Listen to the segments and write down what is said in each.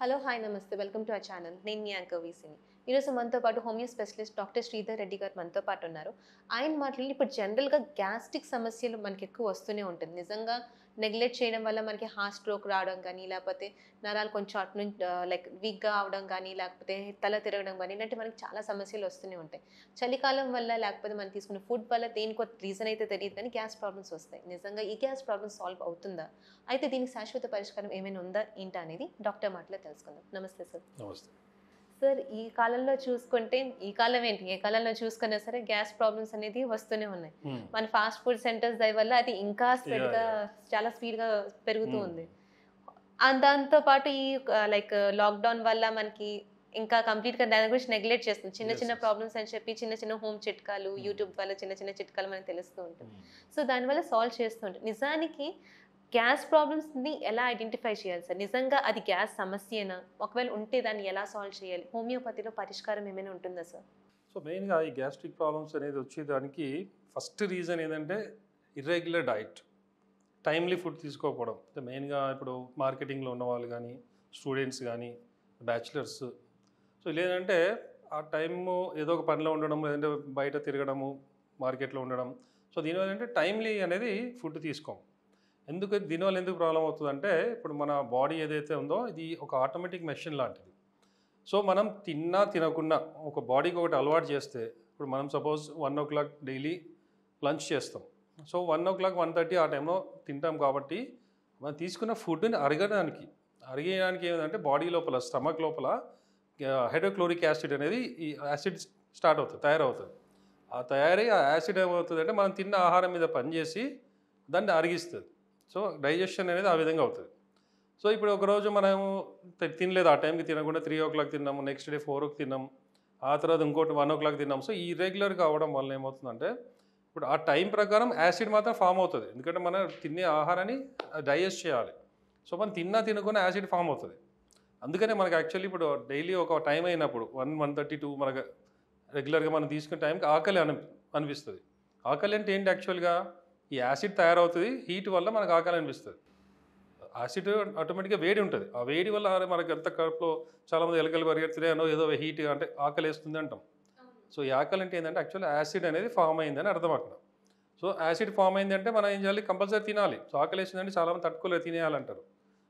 Hello hi నమస్తే welcome to our channel. నేను మీ anchor వీసీని. ఈరోజు మనతో పాటు homeo specialist doctor Sridhar Reddy గారు మనతో పాటు ఉన్నారు. ఆయన మాటలు ఇప్పుడు జనరల్గా గ్యాస్ట్రిక్ సమస్యలు మనకి ఎక్కువ వస్తూనే ఉంటుంది. నిజంగా నెగ్లెక్ట్ చేయడం వల్ల మనకి హార్ట్ స్ట్రోక్ రావడం కానీ, లేకపోతే నరాలు కొంచెం అటు నుంచి లైక్ వీక్గా అవడం కానీ, లేకపోతే తల తిరగడం కానీ, ఇలాంటి మనకి చాలా సమస్యలు వస్తూనే ఉంటాయి. చలికాలం వల్ల లేకపోతే మనం తీసుకున్న ఫుడ్ వల్ల దేనికో రీజన్ అయితే తెలియదు కానీ గ్యాస్ ప్రాబ్లమ్స్ వస్తాయి. నిజంగా ఈ గ్యాస్ ప్రాబ్లమ్ సాల్వ్ అవుతుందా? అయితే దీనికి శాశ్వత పరిష్కారం ఏమైనా ఉందా ఏంటా అనేది డాక్టర్ మాటలో తెలుసుకుందాం. నమస్తే సార్. నమస్తే. సార్, ఈ కాలంలో చూసుకుంటే, ఈ కాలం ఏంటి, ఏ కాలంలో చూసుకున్నా సరే గ్యాస్ ప్రాబ్లమ్స్ అనేది వస్తూనే ఉన్నాయి. మన ఫాస్ట్ ఫుడ్ సెంటర్స్ దయ వల్ల అది ఇంకా చాలా స్పీడ్గా పెరుగుతూ ఉంది. దాంతో పాటు ఈ లైక్ లాక్డౌన్ వల్ల మనకి ఇంకా కంప్లీట్గా దాని గురించి నెగ్లెక్ట్ చేస్తుంది. చిన్న చిన్న ప్రాబ్లమ్స్ అని చెప్పి చిన్న చిన్న హోమ్ చిట్కాలు, యూట్యూబ్ వల్ల చిన్న చిన్న చిట్కాలు మనకు తెలుస్తూ ఉంటుంది. సో దానివల్ల సాల్వ్ చేస్తూ ఉంటుంది. నిజానికి గ్యాస్ ప్రాబ్లమ్స్ని ఎలా ఐడెంటిఫై చేయాలి సార్? నిజంగా అది గ్యాస్ సమస్యనా? ఒకవేళ ఉంటే దాన్ని ఎలా సాల్వ్ చేయాలి? హోమియోపతిలో పరిష్కారం ఏమైనా ఉంటుందా సార్? సో మెయిన్గా ఈ గ్యాస్ట్రిక్ ప్రాబ్లమ్స్ అనేది వచ్చేదానికి ఫస్ట్ రీజన్ ఏంటంటే ఇర్రెగ్యులర్ డైట్, టైమ్లీ ఫుడ్ తీసుకోకపోవడం. మెయిన్గా ఇప్పుడు మార్కెటింగ్లో ఉన్న వాళ్ళు కానీ, స్టూడెంట్స్ కానీ, బ్యాచిలర్స్, సో లేదంటే ఆ టైము ఏదో ఒక పనిలో ఉండడం, లేదంటే బయట తిరగడము, మార్కెట్లో ఉండడం. సో దీనివల్ల ఏంటంటే టైమ్లీ అనేది ఫుడ్ తీసుకోం. దీనివల్ల ఎందుకు ప్రాబ్లం అవుతుందంటే, ఇప్పుడు మన బాడీ ఏదైతే ఉందో ఇది ఒక ఆటోమేటిక్ మెషిన్ లాంటిది. సో మనం తిన్నా తినకుండా ఒక బాడీకి ఒకటి అలవాటు చేస్తే, ఇప్పుడు మనం సపోజ్ 1 o'clock డైలీ లంచ్ చేస్తాం. సో 1 o'clock 1:30 ఆ టైంలో తింటాం కాబట్టి మనం తీసుకున్న ఫుడ్ని అరగడానికి ఏమిటంటే బాడీ లోపల, స్టమక్ లోపల హైడ్రోక్లోరిక్ యాసిడ్ అనేది ఈ యాసిడ్ స్టార్ట్ అవుతుంది, తయారవుతుంది. ఆ యాసిడ్ ఏమవుతుందంటే మనం తిన్న ఆహారం మీద పనిచేసి దాన్ని అరిగిస్తుంది. సో డైజెషన్ అనేది ఆ విధంగా అవుతుంది. సో ఇప్పుడు ఒకరోజు మనము తినలేదు, ఆ టైంకి తినకుండా 3 o'clock తిన్నాము, నెక్స్ట్ డే 4 తిన్నాము, ఆ తర్వాత ఇంకోటి 1 o'clock తిన్నాము. సో ఈ ఇర్రెగ్యులర్గా అవ్వడం వల్ల ఏమవుతుందంటే ఇప్పుడు ఆ టైం ప్రకారం యాసిడ్ మాత్రం ఫామ్ అవుతుంది. ఎందుకంటే మనం తినే ఆహారాన్ని డైజెస్ట్ చేయాలి. సో మనం తినకుండా యాసిడ్ ఫామ్ అవుతుంది. అందుకనే మనకు యాక్చువల్లీ ఇప్పుడు డైలీ ఒక టైం అయినప్పుడు 1:32 మనకు రెగ్యులర్గా మనం తీసుకునే టైంకి ఆకలి అనిపిస్తుంది. ఆకలి అంటే ఏంటి? యాక్చువల్గా ఈ యాసిడ్ తయారవుతుంది, హీట్ వల్ల మనకు ఆకలి అనిపిస్తుంది. యాసిడ్ ఆటోమేటిక్గా వేడి ఉంటుంది. ఆ వేడి వల్ల మనకి ఎంత కడుపులో చాలామంది ఎలకలు పరిగెత్తుతాయనో ఏదో హీట్ అంటే ఆకలి వేస్తుంది అంటాం. సో ఈ ఆకలి అంటే ఏంటంటే యాక్చువల్లీ యాసిడ్ అనేది ఫామ్ అయిందని అర్థం అక్కడ. సో యాసిడ్ ఫామ్ అయింది అంటే మనం ఏం చేయాలి? కంపల్సరీ తినాలి. సో ఆకలి వేసిందంటే చాలామంది తట్టుకోలేదు, తినేయాలంటారు.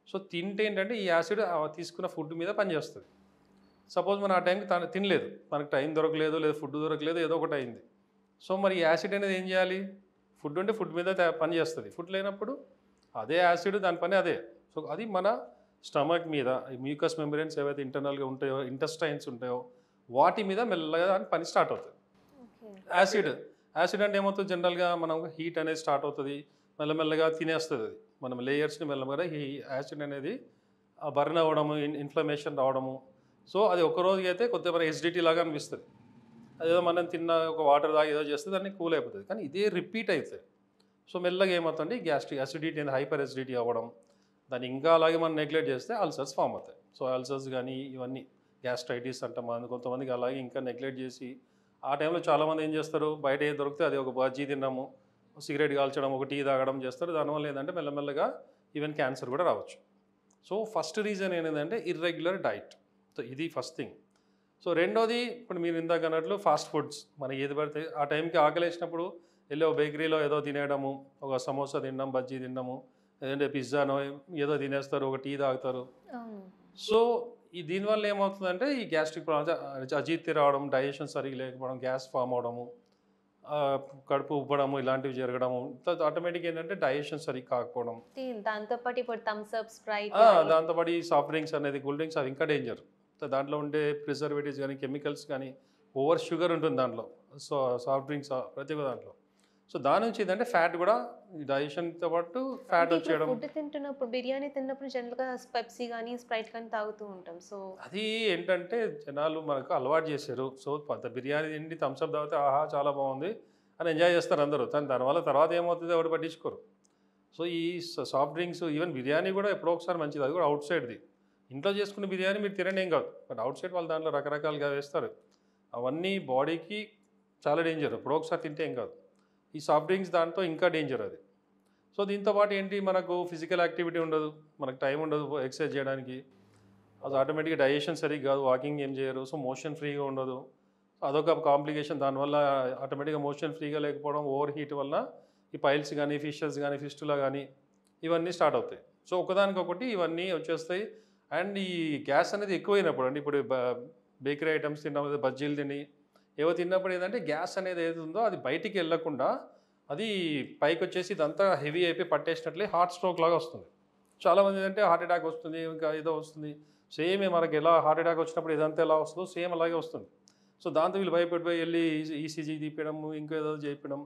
సో తింటే ఏంటంటే ఈ యాసిడ్ తీసుకున్న ఫుడ్ మీద పనిచేస్తుంది. సపోజ్ మనం ఆ టైంకి తినలేదు, మనకు టైం దొరకలేదు, లేదా ఫుడ్ దొరకలేదు, ఏదో ఒకటి అయింది. సో మరి ఈ యాసిడ్ అనేది ఏం చేయాలి? ఫుడ్ ఉంటే ఫుడ్ మీద పని చేస్తుంది. ఫుడ్ లేనప్పుడు అదే యాసిడ్ దాని పని అదే. సో అది మన స్టమక్ మీద, మ్యూకస్ మెంబ్రేన్స్ ఏవైతే ఇంటర్నల్గా ఉంటాయో, ఇంటెస్టైన్స్ ఉంటాయో, వాటి మీద మెల్లగా దాని పని స్టార్ట్ అవుతుంది. యాసిడ్ అంటే ఏమవుతుంది? జనరల్గా మనం హీట్ అనేది స్టార్ట్ అవుతుంది, మెల్లమెల్లగా తినేస్తుంది అది మనం లేయర్స్ని. మెల్లమెల్లగా ఈ యాసిడ్ అనేది బర్న్ అవ్వడము, ఇన్ఫ్లమేషన్ రావడము. సో అది ఒక రోజుకి అయితే కొద్దిగా మన ఎసిడిటీ లాగా అనిపిస్తుంది. అదేదో మనం తిన్న ఒక వాటర్ దాకా ఏదో చేస్తే దాన్ని కూల్ అయిపోతుంది. కానీ ఇదే రిపీట్ అవుతుంది. సో మెల్లగా ఏమవుతుంది? గ్యాస్ట్రిక్ అసిడిటీ అనేది హైపర్ అసిడిటీ అవ్వడం. దాన్ని ఇంకా అలాగే మనం నెగ్లెక్ట్ చేస్తే అల్సర్స్ ఫామ్ అవుతాయి. సో అల్సర్స్ కానీ ఇవన్నీ గ్యాస్ట్రైటిస్ అంటాం. కొంతమందికి అలాగే ఇంకా నెగ్లెక్ట్ చేసి ఆ టైంలో చాలామంది ఏం చేస్తారు? బయట ఏది దొరికితే అది ఒక బజ్జీ తిన్నాము, సిగరెట్ కాల్చడం, ఒక టీ తాగడం చేస్తారు. దానివల్ల ఏంటంటే మెల్లమెల్లగా ఈవెన్ క్యాన్సర్ కూడా రావచ్చు. సో ఫస్ట్ రీజన్ ఏంటంటే ఇర్రెగ్యులర్ డైట్. సో ఇది ఫస్ట్ థింగ్. సో రెండోది, ఇప్పుడు మీరు ఇందాక అన్నట్లు ఫాస్ట్ ఫుడ్స్ మనకి ఏది పడితే ఆ టైంకి ఆకలి వేసినప్పుడు వెళ్ళి ఒక బేకరీలో ఏదో తినేయడము, ఒక సమోసా తినడం, బజ్జీ తినడము, లేదంటే పిజ్జానో ఏదో తినేస్తారు, ఒక టీ తాగుతారు. సో దీనివల్ల ఏమవుతుందంటే ఈ గ్యాస్ట్రిక్ ప్రాబ్లమ్స్, అజీర్తి రావడం, డైజెషన్ సరిగ్గా లేకపోవడం, గ్యాస్ ఫామ్ అవడము, కడుపు ఉబ్బడము, ఇలాంటివి జరగడము. ఆటోమేటిక్ ఏంటంటే డైజెషన్ సరిగ్గా కాకపోవడం. దాంతోపాటు ఇప్పుడు థమ్స్ అప్, స్ప్రైట్, దాంతోపాటు ఈ సాఫ్ట్ డ్రింక్స్ అనేది, కూల్ డ్రింక్స్ అవి ఇంకా డేంజర్. దాంట్లో ఉండే ప్రిజర్వేటివ్స్ కానీ, కెమికల్స్ కానీ, ఓవర్ షుగర్ ఉంటుంది దాంట్లో. సో సాఫ్ట్ డ్రింక్స్ ప్రతి ఒక్క దాంట్లో. సో దాని నుంచి ఏంటంటే ఫ్యాట్ కూడా, డైజెషన్తో పాటు ఫ్యాట్ వచ్చేయడం. ఫుడ్ తింటున్నప్పుడు, బిర్యానీ తిన్నప్పుడు జనరల్గా పెప్సీ కానీ స్ప్రైట్ కానీ తాగుతూ ఉంటాం. సో అది ఏంటంటే జనాలు మనకు అలవాటు చేశారు. సో బిర్యానీ తిండి థమ్స్అప్ తాగితే ఆహా చాలా బాగుంది అని ఎంజాయ్ చేస్తారు అందరూ. దానివల్ల తర్వాత ఏమవుతుంది ఎవరు పట్టించుకోరు. సో ఈ సాఫ్ట్ డ్రింక్స్, ఈవెన్ బిర్యానీ కూడా ఎప్పుడో ఒకసారి మంచిది, అది కూడా అవుట్ సైడ్ది. ఇంట్లో చేసుకున్న బిర్యానీ మీరు తినండి ఏం కాదు, బట్ అవుట్ సైడ్ వాళ్ళు దాంట్లో రకరకాలుగా వేస్తారు. అవన్నీ బాడీకి చాలా డేంజర్. ఎప్పుడో ఒకసారి తింటే ఏం కాదు. ఈ సాఫ్ట్ డ్రింక్స్ దాంతో ఇంకా డేంజర్ అది. సో దీంతో పాటు ఏంటి, మనకు ఫిజికల్ యాక్టివిటీ ఉండదు, మనకు టైం ఉండదు ఎక్సర్సైజ్ చేయడానికి. అది ఆటోమేటిక్గా డైజెషన్ సరిగ్గా కాదు, వాకింగ్ ఏం చేయరు, సో మోషన్ ఫ్రీగా ఉండదు. అదొక కాంప్లికేషన్. దానివల్ల ఆటోమేటిక్గా మోషన్ ఫ్రీగా లేకపోవడం, ఓవర్ హీట్ వల్ల ఈ పైల్స్ కానీ, ఫిషెస్ కానీ, ఫిస్టులా కానీ ఇవన్నీ స్టార్ట్ అవుతాయి. సో ఒకదానికొకటి ఇవన్నీ వచ్చేస్తాయి. అండ్ ఈ గ్యాస్ అనేది ఎక్కువైనప్పుడు అంటే ఇప్పుడు బేకరీ ఐటమ్స్ తిన్నప్పుడు, బజ్జీలు తిని ఏవో తిన్నప్పుడు ఏంటంటే గ్యాస్ అనేది ఏది ఉందో అది బయటికి వెళ్ళకుండా అది పైకి వచ్చేసి ఇదంతా హెవీ అయిపోయి పట్టేసినట్లే హార్ట్ స్ట్రోక్ లాగా వస్తుంది. చాలామంది ఏంటంటే హార్ట్ అటాక్ వస్తుంది, ఇంకా ఏదో వస్తుంది. సేమ్ మనకి ఎలా హార్ట్ అటాక్ వచ్చినప్పుడు ఇదంతా ఎలా వస్తుందో సేమ్ అలాగే వస్తుంది. సో దాంతో వీళ్ళు భయపడిపోయి వెళ్ళి ఈసీజీ తీపించడం, ఇంకేదో చేయించడం.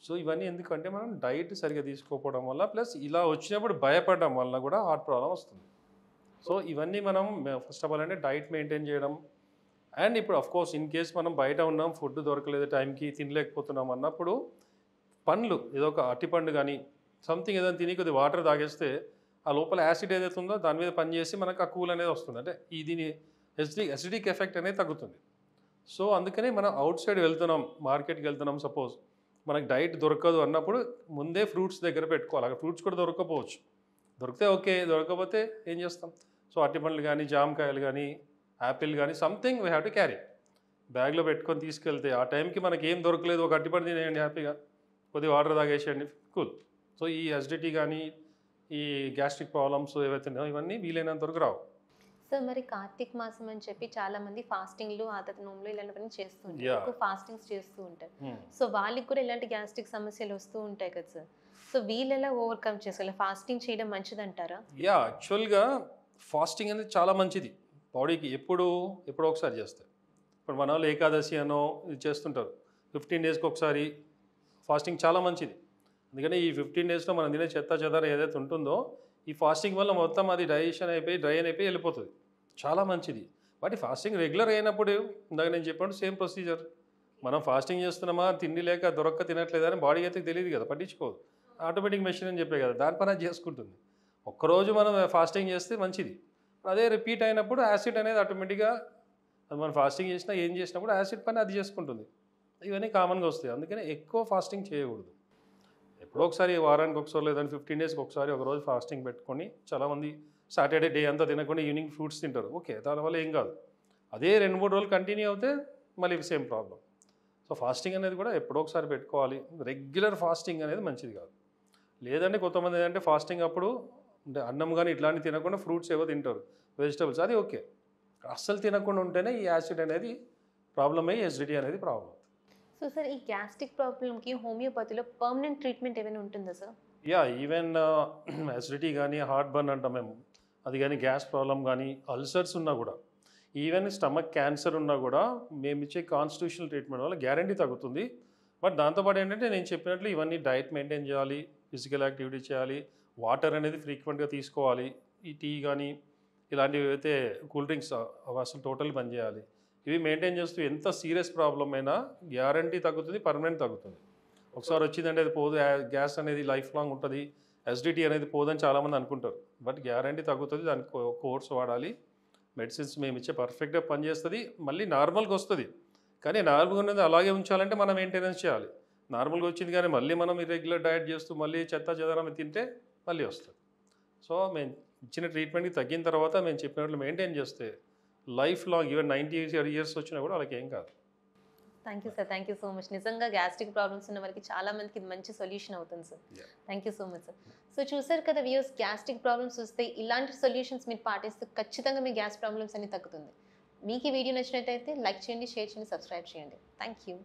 సో ఇవన్నీ ఎందుకంటే మనం డైట్ సరిగా తీసుకోకపోవడం వల్ల, ప్లస్ ఇలా వచ్చినప్పుడు భయపడడం వల్ల కూడా హార్ట్ ప్రాబ్లం వస్తుంది. సో ఇవన్నీ మనం ఫస్ట్ ఆఫ్ ఆల్ అంటే డైట్ మెయింటైన్ చేయడం. అండ్ ఇప్పుడు కోర్స్ ఇన్ కేస్ మనం బయట ఉన్నాం, ఫుడ్ దొరకలేదు, టైంకి తినలేకపోతున్నాం అన్నప్పుడు పండ్లు ఏదో ఒక అరటిపండు కానీ సంథింగ్ ఏదైనా తిని కొద్దిగా వాటర్ తాగేస్తే ఆ లోపల యాసిడ్ ఏదైతే ఉందో దాని మీద పనిచేసి మనకు ఆ కూల్ అనేది వస్తుంది. అంటే దీని అసిడిక్ ఎఫెక్ట్ అనేది తగ్గుతుంది. సో అందుకనే మనం అవుట్ సైడ్ వెళ్తున్నాం, మార్కెట్కి వెళ్తున్నాం, సపోజ్ మనకు డైట్ దొరకదు అన్నప్పుడు ముందే ఫ్రూట్స్ దగ్గర పెట్టుకోవాలి. అక్కడ ఫ్రూట్స్ కూడా దొరకకపోవచ్చు, దొరికితే ఓకే, దొరకకపోతే ఏం చేస్తాం? సో అరటిపండ్లు కానీ, జామకాయలు కానీ, యాపిల్ కానీ something we have to carry. బ్యాగ్లో పెట్టుకొని తీసుకెళ్తే ఆ టైంకి మనకి ఏం దొరకలేదు, ఒక అరటిపండు తినేయండి హ్యాపీగా, కొద్దిగా వాటర్ తాగేసేయండి, కూల్. సో ఈ అసిడిటీ కానీ ఈ గ్యాస్ట్రిక్ ప్రాబ్లమ్స్ ఏవైతే ఉన్నాయో ఇవన్నీ వీలైనంత వరకు రావు. సో మరి కార్తీక మాసం అని చెప్పి చాలా మంది ఫాస్టింగ్లు, ఆదత నోములు ఇలాంటివన్నీ చేస్తూ ఉంటారు, ఎక్కువ ఫాస్టింగ్స్ చేస్తూ ఉంటారు. సో వాళ్ళకి కూడా ఇలాంటి గ్యాస్ట్రిక్ సమస్యలు వస్తూ ఉంటాయి కదా సార్. సో వీళ్ళు ఎలా ఓవర్కమ్ చేసుకోవాలి? ఫాస్టింగ్ చేయడం మంచిదంటారా? యాక్చువల్గా ఫాస్టింగ్ అనేది చాలా మంచిది బాడీకి. ఎప్పుడో ఒకసారి చేస్తారు. ఇప్పుడు మన వాళ్ళు ఏకాదశి అనో ఇది చేస్తుంటారు, 15 డేస్కి ఒకసారి. ఫాస్టింగ్ చాలా మంచిది. అందుకని ఈ 15 డేస్లో మనం తినే చెదారం ఏదైతే ఉంటుందో ఈ ఫాస్టింగ్ వల్ల మొత్తం అది డైజెషన్ అయిపోయి డ్రై అయిపోయి వెళ్ళిపోతుంది. చాలా మంచిది. బట్ ఈ ఫాస్టింగ్ రెగ్యులర్ అయినప్పుడు ఇందాక నేను చెప్పినట్టు సేమ్ ప్రొసీజర్. మనం ఫాస్టింగ్ చేస్తున్నామా, తిండి లేక దొరక్క తినట్లేదని బాడీ అయితే తెలియదు కదా, పట్టించుకోదు. ఆటోమేటిక్ మెషిన్ అని చెప్పే కదా, దాని పని అది చేసుకుంటుంది. ఒక్కరోజు మనం ఫాస్టింగ్ చేస్తే మంచిది. అదే రిపీట్ అయినప్పుడు యాసిడ్ అనేది ఆటోమేటిక్గా అది మనం ఫాస్టింగ్ చేసినా ఏం చేసినా కూడా యాసిడ్ పని అది చేసుకుంటుంది. ఇవన్నీ కామన్గా వస్తాయి. అందుకని ఎక్కువ ఫాస్టింగ్ చేయకూడదు. ఎప్పుడో ఒకసారి వారానికి ఒకసారి లేదంటే 15 డేస్కి ఒకసారి ఒకరోజు ఫాస్టింగ్ పెట్టుకొని, చాలామంది సాటర్డే డే అంతా తినకుండా ఈవినింగ్ ఫ్రూట్స్ తింటారు, ఓకే, దానివల్ల ఏం కాదు. అదే 2-3 రోజులు కంటిన్యూ అవుతే మళ్ళీ సేమ్ ప్రాబ్లం. సో ఫాస్టింగ్ అనేది కూడా ఎప్పుడో ఒకసారి పెట్టుకోవాలి. రెగ్యులర్ ఫాస్టింగ్ అనేది మంచిది కాదు. లేదంటే కొంతమంది ఏంటంటే ఫాస్టింగ్ అప్పుడు అంటే అన్నం కానీ ఇట్లాంటివి తినకుండా ఫ్రూట్స్ ఏవో తింటారు, వెజిటబుల్స్, అది ఓకే. అస్సలు తినకుండా ఉంటేనే ఈ యాసిడ్ అనేది ప్రాబ్లం అయ్యి ఎసిడిటీ అనేది ప్రాబ్లం. సో సార్ ఈ గ్యాస్ట్రిక్ ప్రాబ్లంకి హోమియోపతిలో పర్మనెంట్ ట్రీట్మెంట్ ఏమైనా ఉంటుందా సార్? ఈవెన్ అసిడిటీ కానీ, హార్ట్ బర్న్ అంటాం మేము, అది కానీ, గ్యాస్ ప్రాబ్లం కానీ, అల్సర్స్ ఉన్నా కూడా, ఈవెన్ స్టమక్ క్యాన్సర్ ఉన్నా కూడా మేము ఇచ్చే కాన్స్టిట్యూషనల్ ట్రీట్మెంట్ వల్ల గ్యారంటీ తగ్గుతుంది. బట్ దాంతోపాటు ఏంటంటే నేను చెప్పినట్లు ఇవన్నీ డైట్ మెయింటైన్ చేయాలి, ఫిజికల్ యాక్టివిటీ చేయాలి, వాటర్ అనేది ఫ్రీక్వెంట్గా తీసుకోవాలి. ఈ టీ కానీ ఇలాంటివి అయితే కూల్ డ్రింక్స్ అవి అసలు టోటల్ బంద్ చేయాలి. ఇవి మెయింటైన్ చేస్తూ ఎంత సీరియస్ ప్రాబ్లం అయినా గ్యారంటీ తగ్గుతుంది, పర్మనెంట్ తగ్గుతుంది. ఒకసారి వచ్చిందంటే అది పోదు, గ్యాస్ అనేది లైఫ్ లాంగ్ ఉంటుంది, ఎసిడిటీ అనేది పోదని చాలామంది అనుకుంటారు. బట్ గ్యారంటీ తగ్గుతుంది. దానికి కోర్స్ వాడాలి, మెడిసిన్స్ మేము ఇచ్చే పర్ఫెక్ట్గా పనిచేస్తుంది, మళ్ళీ నార్మల్గా వస్తుంది. కానీ నార్మల్గా ఉన్నది అలాగే ఉంచాలంటే మనం మెయింటెనెన్స్ చేయాలి. నార్మల్గా వచ్చింది కానీ మళ్ళీ మనం ఇర్రెగ్యులర్ డైట్ చేస్తూ మళ్ళీ చెదారం తింటే మళ్ళీ వస్తుంది. సో మేము ఇచ్చిన ట్రీట్మెంట్కి తగ్గిన తర్వాత మేము చెప్పినట్లు మెయింటైన్ చేస్తే లైఫ్ లాంగ్ ఈవెన్ 90 years వచ్చినా కూడా వాళ్ళకి ఏం కాదు. Thank you sir, thank you so much. నిజంగా గ్యాస్ట్రిక్ ప్రాబ్లమ్స్ ఉన్న వారికి చాలా మందికి ఇది మంచి సొల్యూషన్ అవుతుంది sir. Thank you so much sir. So చూసారు కదా వ్యూస్, గ్యాస్ట్రిక్ ప్రాబ్లమ్స్ వస్తే ఇలాంటి సొల్యూషన్స్ మీరు పాటిస్తే ఖచ్చితంగా మీ గ్యాస్ ప్రాబ్లమ్స్ అన్ని తగ్గుతుంది. మీకు ఈ వీడియో నచ్చినట్టయితే లైక్ చేయండి, షేర్ చేయండి, సబ్స్క్రైబ్ చేయండి. Thank you.